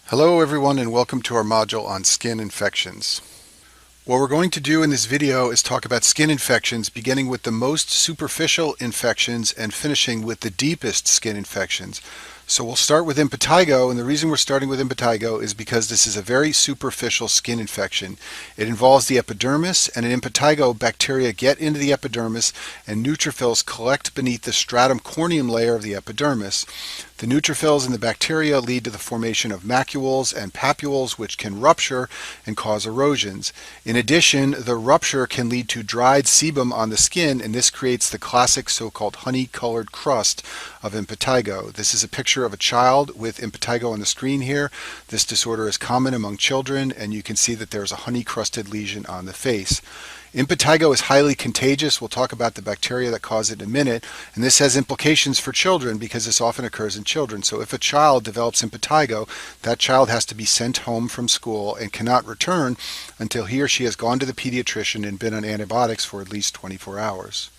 Hello everyone and welcome to our module on skin infections. What we're going to do in this video is talk about skin infections, beginning with the most superficial infections and finishing with the deepest skin infections. So we'll start with impetigo, and the reason we're starting with impetigo is because this is a very superficial skin infection. It involves the epidermis, and in impetigo, bacteria get into the epidermis and neutrophils collect beneath the stratum corneum layer of the epidermis. The neutrophils and the bacteria lead to the formation of macules and papules, which can rupture and cause erosions. In addition, the rupture can lead to dried sebum on the skin, and this creates the classic so-called honey-colored crust of impetigo. This is a picture of a child with impetigo on the screen here. This disorder is common among children, and you can see that there's a honey-crusted lesion on the face. Impetigo is highly contagious. We'll talk about the bacteria that cause it in a minute, and this has implications for children because this often occurs in children. So if a child develops impetigo, that child has to be sent home from school and cannot return until he or she has gone to the pediatrician and been on antibiotics for at least 24 hours.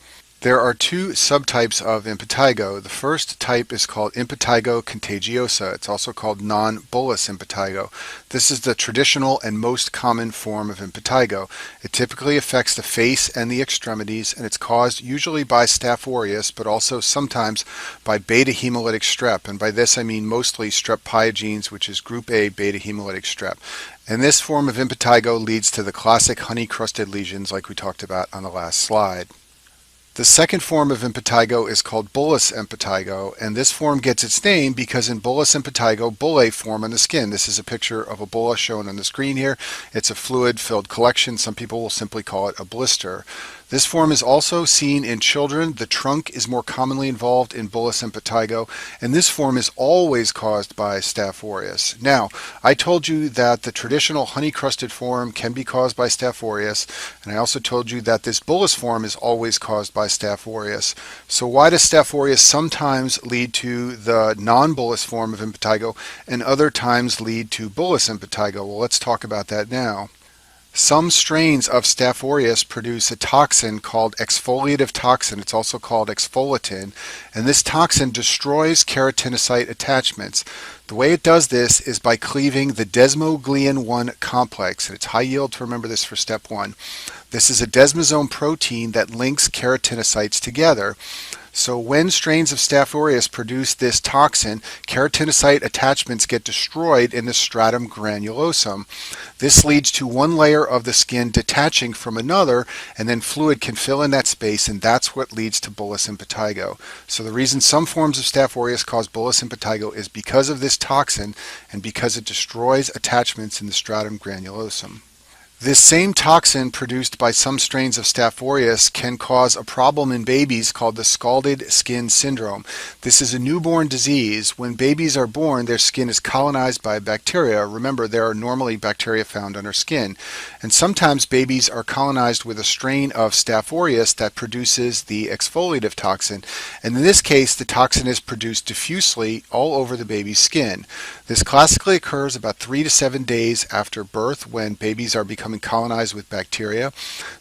There are two subtypes of impetigo. The first type is called impetigo contagiosa. It's also called non-bullous impetigo. This is the traditional and most common form of impetigo. It typically affects the face and the extremities, and it's caused usually by Staph aureus, but also sometimes by beta hemolytic strep. And by this I mean mostly strep pyogenes, which is group A beta hemolytic strep. And this form of impetigo leads to the classic honey-crusted lesions like we talked about on the last slide. The second form of impetigo is called bullous impetigo, and this form gets its name because in bullous impetigo, bullae form on the skin. This is a picture of a bulla shown on the screen here. It's a fluid-filled collection. Some people will simply call it a blister. This form is also seen in children. The trunk is more commonly involved in bullous impetigo, and this form is always caused by Staph aureus. Now, I told you that the traditional honey-crusted form can be caused by Staph aureus, and I also told you that this bullous form is always caused by Staph aureus. So why does Staph aureus sometimes lead to the non-bullous form of impetigo and other times lead to bullous impetigo? Well, let's talk about that now. Some strains of Staph aureus produce a toxin called exfoliative toxin. It's also called exfoliatin, and this toxin destroys keratinocyte attachments. The way it does this is by cleaving the desmoglein 1 complex, and it's high yield to remember this for step 1. This is a desmosome protein that links keratinocytes together. So when strains of Staph aureus produce this toxin, keratinocyte attachments get destroyed in the stratum granulosum. This leads to one layer of the skin detaching from another, and then fluid can fill in that space, and that's what leads to bullous impetigo. So the reason some forms of Staph aureus cause bullous impetigo is because of this toxin and because it destroys attachments in the stratum granulosum. This same toxin produced by some strains of Staph aureus can cause a problem in babies called the scalded skin syndrome. This is a newborn disease. When babies are born, their skin is colonized by bacteria. Remember, there are normally bacteria found on our skin. And sometimes babies are colonized with a strain of Staph aureus that produces the exfoliative toxin. And in this case, the toxin is produced diffusely all over the baby's skin. This classically occurs about 3 to 7 days after birth when babies are becoming colonized with bacteria.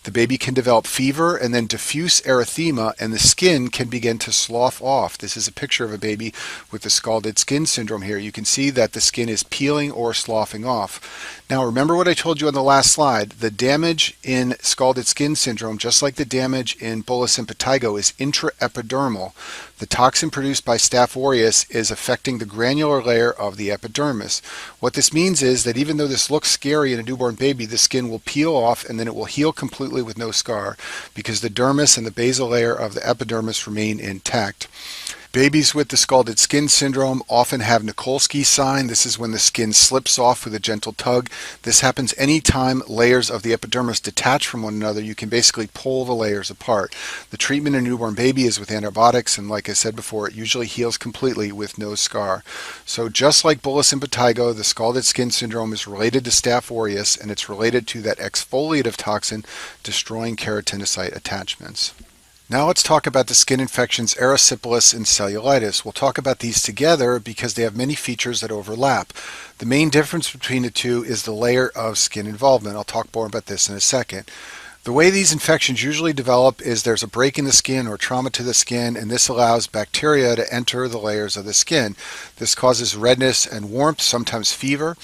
The baby can develop fever and then diffuse erythema, and the skin can begin to slough off. This is a picture of a baby with the scalded skin syndrome here. You can see that the skin is peeling or sloughing off. Now remember what I told you on the last slide. The damage in scalded skin syndrome, just like the damage in bullous impetigo, is intraepidermal. The toxin produced by Staph aureus is affecting the granular layer of the epidermis. What this means is that even though this looks scary in a newborn baby, the skin will peel off and then it will heal completely with no scar because the dermis and the basal layer of the epidermis remain intact. Babies with the scalded skin syndrome often have Nikolsky's sign. This is when the skin slips off with a gentle tug. This happens anytime layers of the epidermis detach from one another. You can basically pull the layers apart. The treatment in a newborn baby is with antibiotics, and like I said before, it usually heals completely with no scar. So just like bullous impetigo, the scalded skin syndrome is related to Staph aureus, and it's related to that exfoliative toxin destroying keratinocyte attachments. Now let's talk about the skin infections erysipelas and cellulitis. We'll talk about these together because they have many features that overlap. The main difference between the two is the layer of skin involvement. I'll talk more about this in a second. The way these infections usually develop is there's a break in the skin or trauma to the skin, and this allows bacteria to enter the layers of the skin. This causes redness and warmth, sometimes fever.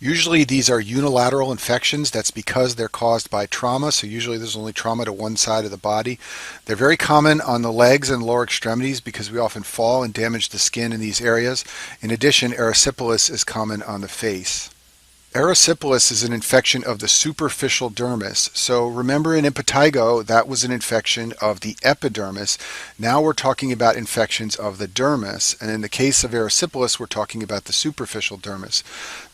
Usually these are unilateral infections. That's because they're caused by trauma, so usually there's only trauma to one side of the body. They're very common on the legs and lower extremities because we often fall and damage the skin in these areas. In addition, erysipelas is common on the face. Erysipelas is an infection of the superficial dermis. So remember in impetigo, that was an infection of the epidermis. Now we're talking about infections of the dermis. And in the case of erysipelas, we're talking about the superficial dermis.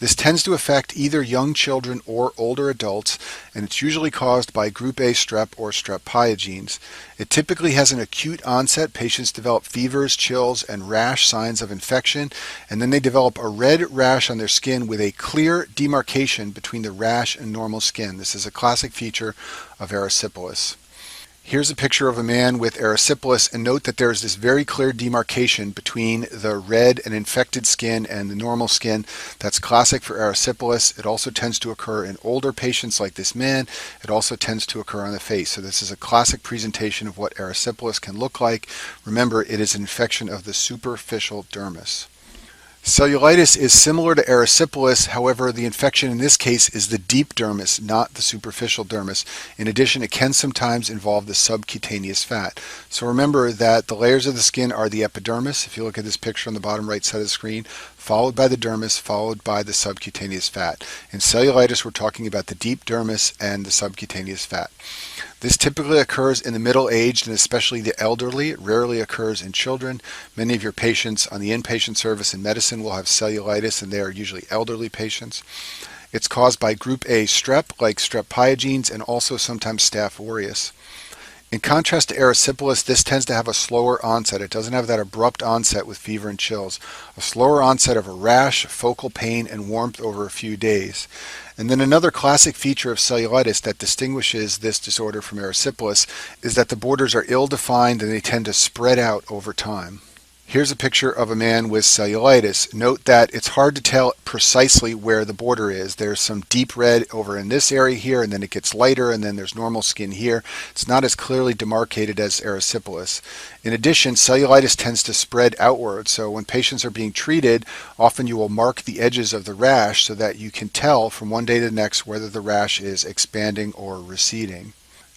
This tends to affect either young children or older adults, and it's usually caused by group A strep or strep pyogenes. It typically has an acute onset. Patients develop fevers, chills, and rash signs of infection, and then they develop a red rash on their skin with a clear demarcation between the rash and normal skin. This is a classic feature of erysipelas. Here's a picture of a man with erysipelas, and note that there is this very clear demarcation between the red and infected skin and the normal skin. That's classic for erysipelas. It also tends to occur in older patients like this man. It also tends to occur on the face. So this is a classic presentation of what erysipelas can look like. Remember, it is an infection of the superficial dermis. Cellulitis is similar to erysipelas, however, the infection in this case is the deep dermis, not the superficial dermis. In addition, it can sometimes involve the subcutaneous fat. So remember that the layers of the skin are the epidermis, if you look at this picture on the bottom right side of the screen, followed by the dermis, followed by the subcutaneous fat. In cellulitis, we're talking about the deep dermis and the subcutaneous fat. This typically occurs in the middle-aged and especially the elderly. It rarely occurs in children. Many of your patients on the inpatient service in medicine will have cellulitis, and they are usually elderly patients. It's caused by group A strep, like strep pyogenes, and also sometimes Staph aureus. In contrast to erysipelas, this tends to have a slower onset. It doesn't have that abrupt onset with fever and chills. A slower onset of a rash, focal pain, and warmth over a few days. And then another classic feature of cellulitis that distinguishes this disorder from erysipelas is that the borders are ill-defined and they tend to spread out over time. Here's a picture of a man with cellulitis. Note that it's hard to tell precisely where the border is. There's some deep red over in this area here, and then it gets lighter, and then there's normal skin here. It's not as clearly demarcated as erysipelas. In addition, cellulitis tends to spread outward, so when patients are being treated, often you will mark the edges of the rash so that you can tell from one day to the next whether the rash is expanding or receding.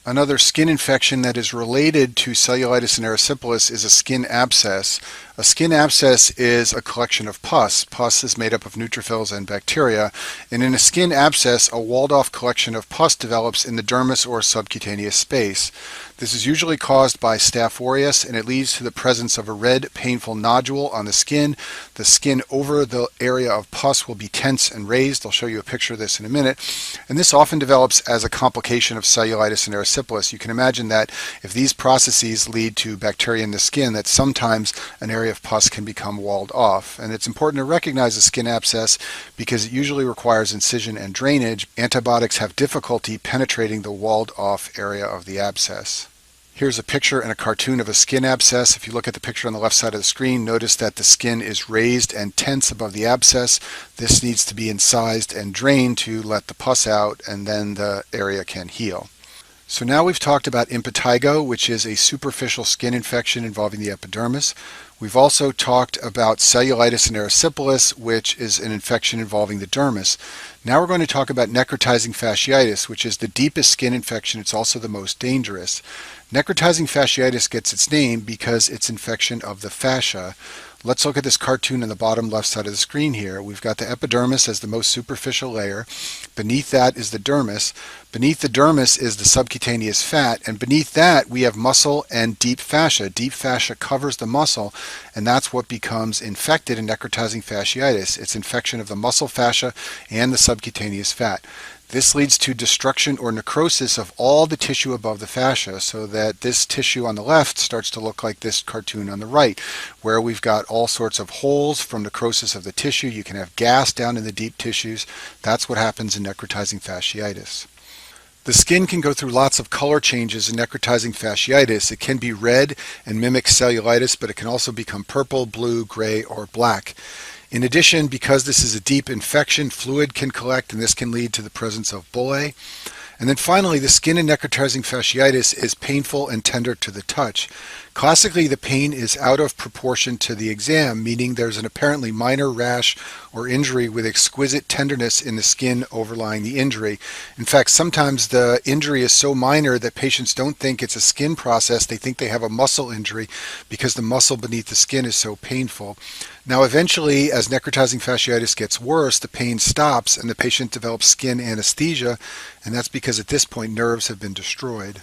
Another skin infection that is related to cellulitis and erysipelas is a skin abscess. A skin abscess is a collection of pus. Pus is made up of neutrophils and bacteria, and in a skin abscess, a walled-off collection of pus develops in the dermis or subcutaneous space. This is usually caused by Staph aureus, and it leads to the presence of a red, painful nodule on the skin. The skin over the area of pus will be tense and raised. I'll show you a picture of this in a minute. And this often develops as a complication of cellulitis and erysipelas. You can imagine that if these processes lead to bacteria in the skin, that sometimes an area of pus can become walled off. And it's important to recognize a skin abscess because it usually requires incision and drainage. Antibiotics have difficulty penetrating the walled off area of the abscess. Here's a picture and a cartoon of a skin abscess. If you look at the picture on the left side of the screen, notice that the skin is raised and tense above the abscess. This needs to be incised and drained to let the pus out, and then the area can heal. So now we've talked about impetigo, which is a superficial skin infection involving the epidermis. We've also talked about cellulitis and erysipelas, which is an infection involving the dermis. Now we're going to talk about necrotizing fasciitis, which is the deepest skin infection. It's also the most dangerous. Necrotizing fasciitis gets its name because it's infection of the fascia. Let's look at this cartoon on the bottom left side of the screen here. We've got the epidermis as the most superficial layer. Beneath that is the dermis. Beneath the dermis is the subcutaneous fat, and beneath that we have muscle and deep fascia. Deep fascia covers the muscle, and that's what becomes infected in necrotizing fasciitis. It's infection of the muscle fascia and the subcutaneous fat. This leads to destruction or necrosis of all the tissue above the fascia, so that this tissue on the left starts to look like this cartoon on the right, where we've got all sorts of holes from necrosis of the tissue. You can have gas down in the deep tissues. That's what happens in necrotizing fasciitis. The skin can go through lots of color changes in necrotizing fasciitis. It can be red and mimic cellulitis, but it can also become purple, blue, gray, or black. In addition, because this is a deep infection, fluid can collect, and this can lead to the presence of bullae. And then finally, the skin and necrotizing fasciitis is painful and tender to the touch. Classically, the pain is out of proportion to the exam, meaning there's an apparently minor rash or injury with exquisite tenderness in the skin overlying the injury. In fact, sometimes the injury is so minor that patients don't think it's a skin process. They think they have a muscle injury because the muscle beneath the skin is so painful. Now, eventually, as necrotizing fasciitis gets worse, the pain stops and the patient develops skin anesthesia, and that's because at this point nerves have been destroyed.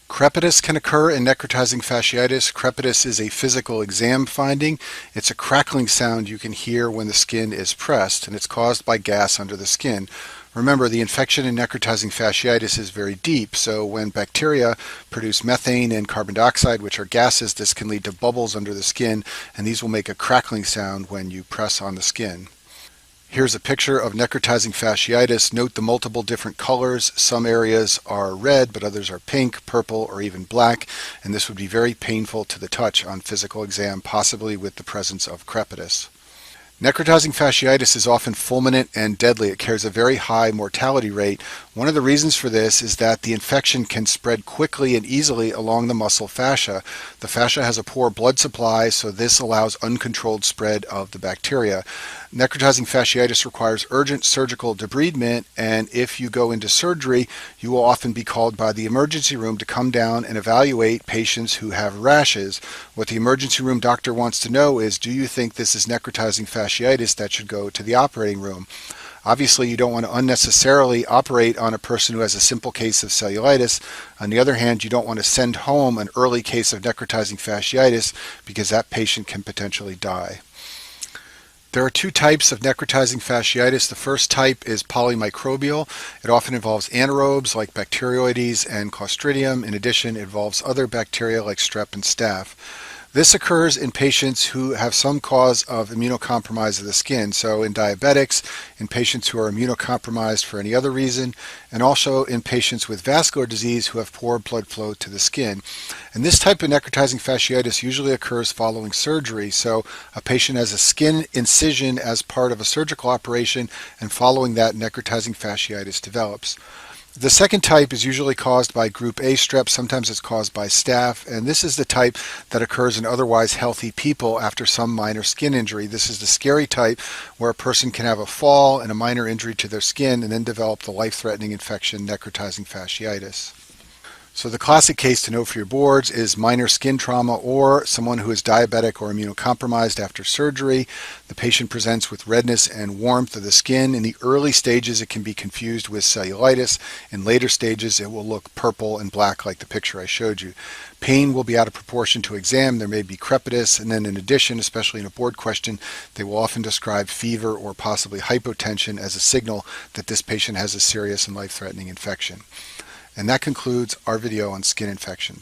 Crepitus can occur in necrotizing fasciitis. Crepitus is a physical exam finding. It's a crackling sound you can hear when the skin is pressed, and it's caused by gas under the skin. Remember, the infection in necrotizing fasciitis is very deep, so when bacteria produce methane and carbon dioxide, which are gases, this can lead to bubbles under the skin, and these will make a crackling sound when you press on the skin. Here's a picture of necrotizing fasciitis. Note the multiple different colors. Some areas are red, but others are pink, purple, or even black, and this would be very painful to the touch on physical exam, possibly with the presence of crepitus. Necrotizing fasciitis is often fulminant and deadly. It carries a very high mortality rate. One of the reasons for this is that the infection can spread quickly and easily along the muscle fascia. The fascia has a poor blood supply, so this allows uncontrolled spread of the bacteria. Necrotizing fasciitis requires urgent surgical debridement, and if you go into surgery, you will often be called by the emergency room to come down and evaluate patients who have rashes. What the emergency room doctor wants to know is, do you think this is necrotizing fasciitis that should go to the operating room? Obviously, you don't want to unnecessarily operate on a person who has a simple case of cellulitis. On the other hand, you don't want to send home an early case of necrotizing fasciitis because that patient can potentially die. There are two types of necrotizing fasciitis. The first type is polymicrobial. It often involves anaerobes like Bacteroides and Clostridium. In addition, it involves other bacteria like strep and staph. This occurs in patients who have some cause of immunocompromise of the skin, so in diabetics, in patients who are immunocompromised for any other reason, and also in patients with vascular disease who have poor blood flow to the skin. And this type of necrotizing fasciitis usually occurs following surgery, so a patient has a skin incision as part of a surgical operation, and following that, necrotizing fasciitis develops. The second type is usually caused by group A strep. Sometimes it's caused by staph, and this is the type that occurs in otherwise healthy people after some minor skin injury. This is the scary type where a person can have a fall and a minor injury to their skin and then develop the life-threatening infection necrotizing fasciitis. So the classic case to know for your boards is minor skin trauma or someone who is diabetic or immunocompromised after surgery. The patient presents with redness and warmth of the skin. In the early stages, it can be confused with cellulitis. In later stages, it will look purple and black like the picture I showed you. Pain will be out of proportion to exam. There may be crepitus, and then in addition, especially in a board question, they will often describe fever or possibly hypotension as a signal that this patient has a serious and life-threatening infection. And that concludes our video on skin infections.